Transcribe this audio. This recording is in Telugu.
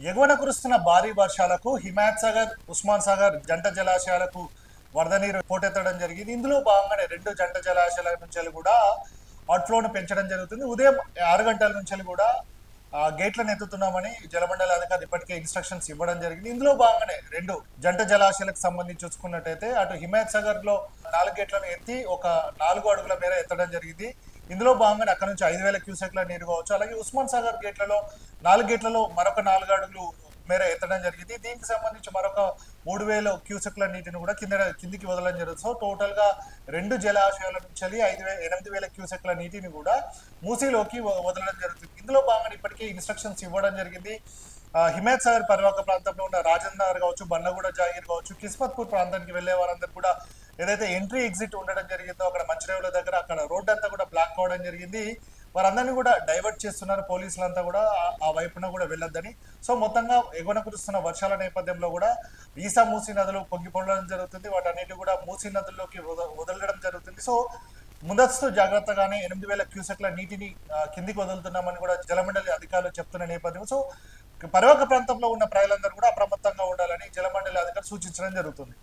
ఎగువన కురుస్తున్న భారీ వర్షాలకు హిమాయత్ సాగర్, ఉస్మాన్ సాగర్ జంట జలాశయాలకు వరద నీరు పోటెత్తడం జరిగింది. ఇందులో భాగంగానే రెండు జంట జలాశయాల నుంచి కూడా అవుట్ఫ్లోను పెంచడం జరుగుతుంది. ఉదయం 6 గంటల నుంచి కూడా గేట్లను ఎత్తుతున్నామని జలమండలి అధికారులు ఇప్పటికే ఇన్స్ట్రక్షన్స్ ఇవ్వడం జరిగింది. ఇందులో భాగంగానే రెండు జంట జలాశయాలకు సంబంధించి చూసుకున్నట్టయితే అటు హిమాయత్ సాగర్ లో 4 గేట్లను ఎత్తి ఒక 4 అడుగుల మేర ఎత్తడం జరిగింది. ఇందులో భాగంగానే అక్కడ నుంచి 5,000 క్యూసెక్ల నీరు కావచ్చు. అలాగే ఉస్మాన్ సాగర్ గేట్లలో 4 గేట్లలో మరొక 4 అడుగులు మేర ఎత్తడం జరిగింది. దీనికి సంబంధించి మరొక 3,000 క్యూసెక్ల నీటిని కూడా కిందికి వదలడం జరుగుతుంది. సో టోటల్ గా రెండు జలాశయాల నుంచి 8,000 క్యూసెక్ల నీటిని కూడా మూసీలోకి వదలడం జరుగుతుంది. ఇందులో భాగంగా ఇప్పటికే ఇన్స్ట్రక్షన్స్ ఇవ్వడం జరిగింది. హిమాయత్ సాగర్ పరివాహక ప్రాంతంలో ఉన్న రాజందార్ కావచ్చు, బండ్లగూడ జాగీర్ కావచ్చు, కిస్మత్పూర్ ప్రాంతానికి వెళ్లే వారందరూ కూడా ఏదైతే ఎంట్రీ ఎగ్జిట్ ఉండడం జరిగిందో అక్కడ మంచిరేవుల దగ్గర అక్కడ రోడ్ అంతా కూడా బ్లాక్ అవడం జరిగింది. వారందరినీ కూడా డైవర్ట్ చేస్తున్నారు పోలీసులంతా కూడా ఆ వైపున కూడా వెళ్ళొద్దని. సో మొత్తంగా ఎగువన కురుస్తున్న వర్షాల నేపథ్యంలో కూడా ఈసా మూసీ నదులు పొంగిపోవడం జరుగుతుంది. వాటన్నిటి కూడా మూసీ నదుల్లోకి వదలడం జరుగుతుంది. సో ముందస్తు జాగ్రత్తగానే 8,000 క్యూసెక్ల నీటిని కిందికి వదులుతున్నామని కూడా జలమండలి అధికారులు చెప్తున్న నేపథ్యం. సో పరివాహక ప్రాంతంలో ఉన్న ప్రజలందరూ కూడా అప్రమత్తంగా ఉండాలని జలమండలి అధికారులు సూచించడం జరుగుతుంది.